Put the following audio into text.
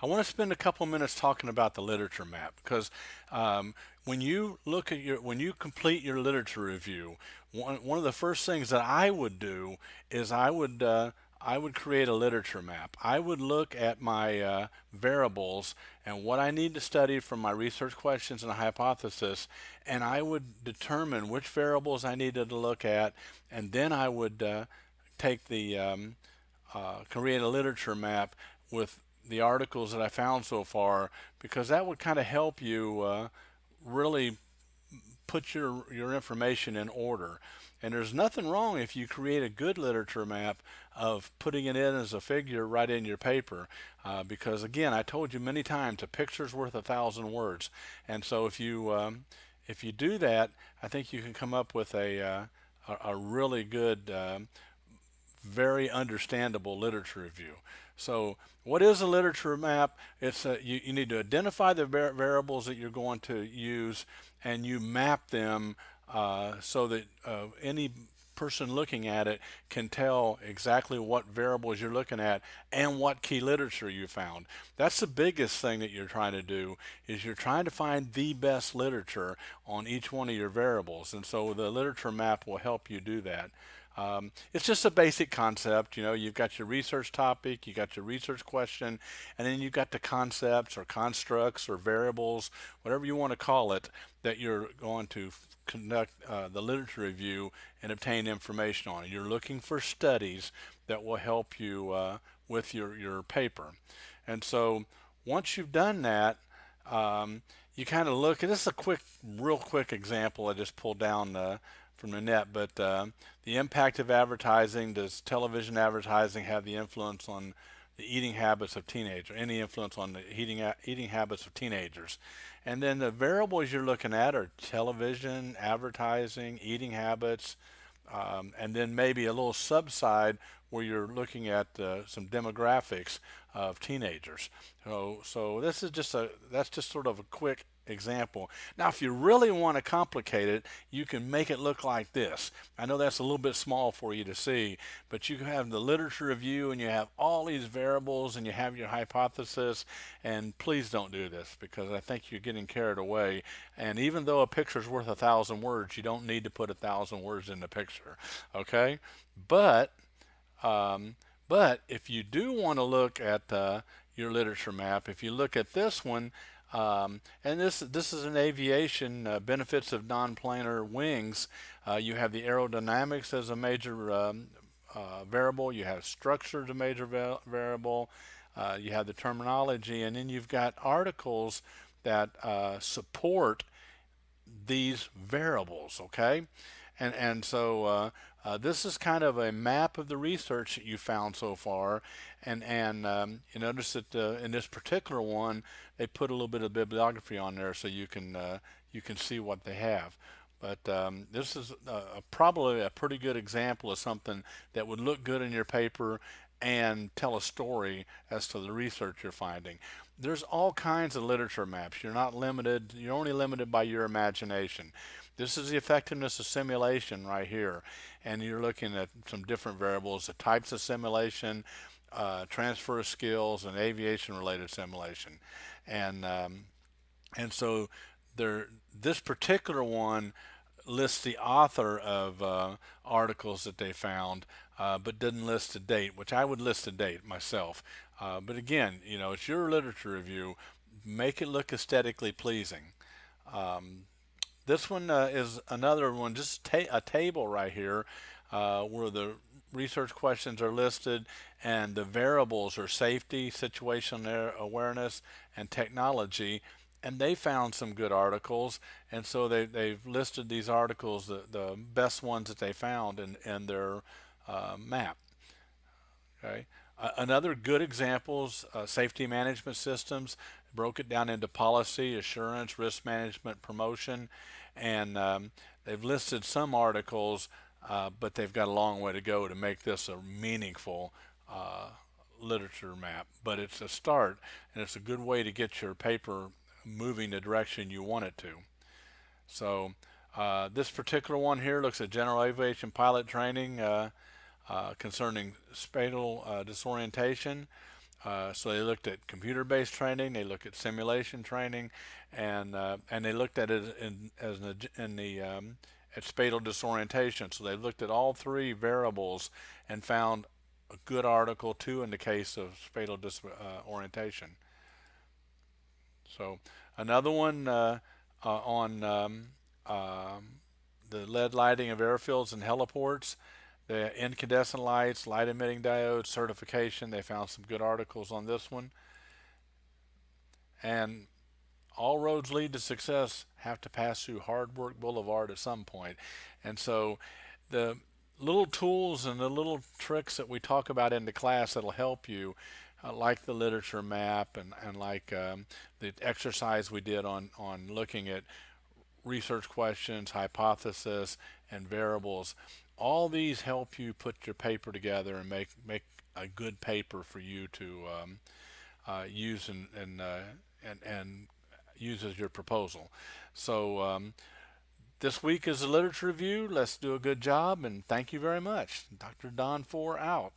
I want to spend a couple minutes talking about the literature map because when you look at when you complete your literature review, one of the first things that I would do is I would create a literature map. I would look at my variables and what I need to study from my research questions and hypothesis, and I would determine which variables I needed to look at, and then I would take the create a literature map with the articles that I found so far, because that would kind of help you really put your information in order. And there's nothing wrong if you create a good literature map of putting it in as a figure right in your paper, because again, I told you many times, a picture's worth 1,000 words. And so if you do that, I think you can come up with a really good very understandable literature review. So, what is a literature map? You need to identify the variables that you're going to use, and you map them so that any person looking at it can tell exactly what variables you're looking at and what key literature you found. That's the biggest thing that you're trying to do, is you're trying to find the best literature on each one of your variables, and so the literature map will help you do that. It's just a basic concept. You know, you've got your research topic, you got your research question, and then you've got the concepts or constructs or variables, whatever you want to call it, that you're going to conduct the literature review and obtain information on. You're looking for studies that will help you with your paper. And so once you've done that, you kind of look, and this is a real quick example I just pulled down from the net, but the impact of advertising. Does television advertising have the influence on the eating habits of teenagers? Any influence on the eating habits of teenagers? And then the variables you're looking at are television, advertising, eating habits, and then maybe a little subside where you're looking at some demographics of teenagers. So this is that's just sort of a quick example. Now, if you really want to complicate it, you can make it look like this. I know that's a little bit small for you to see, but you have the literature review and you have all these variables and you have your hypothesis. And please don't do this, because I think you're getting carried away. And even though a picture is worth 1,000 words, you don't need to put 1,000 words in the picture. Okay? But um, but if you do want to look at your literature map, if you look at this one, and this is an aviation benefits of non-planar wings. You have the aerodynamics as a major variable. You have structure as a major variable. You have the terminology, and then you've got articles that support these variables. Okay, and so this is kind of a map of the research that you found so far, and you notice that in this particular one, they put a little bit of bibliography on there so you can see what they have. But this is probably a pretty good example of something that would look good in your paper and tell a story as to the research you're finding. There's all kinds of literature maps. You're not limited, you're only limited by your imagination. This is the effectiveness of simulation right here. And you're looking at some different variables, the types of simulation, transfer of skills, and aviation related simulation. And so this particular one lists the author of articles that they found, but didn't list a date, which I would list a date myself. But again, you know, it's your literature review. Make it look aesthetically pleasing. Um, this one is another one, just a table right here where the research questions are listed and the variables are safety, situational awareness, and technology. And they found some good articles, and so they've listed these articles, the best ones that they found in their map. Okay. Another good examples, safety management systems, broke it down into policy, assurance, risk management, promotion, and they've listed some articles, but they've got a long way to go to make this a meaningful uh, literature map. But it's a start, and it's a good way to get your paper moving the direction you want it to. So this particular one here looks at general aviation pilot training concerning spatial disorientation. So they looked at computer-based training, they looked at simulation training, and they looked at it in the at spatial disorientation. So they looked at all three variables and found a good article, two in the case of spatial disorientation. So another one on the lead lighting of airfields and heliports, the incandescent lights, light emitting diodes, certification. They found some good articles on this one. And all roads lead to success have to pass through Hard Work Boulevard at some point. And so the little tools and the little tricks that we talk about in the class that'll help you, like the literature map and like the exercise we did on looking at research questions, hypothesis, and variables. All these help you put your paper together and make a good paper for you to use and use as your proposal. So this week is a literature review. Let's do a good job, and thank you very much. Dr. Don 4 out.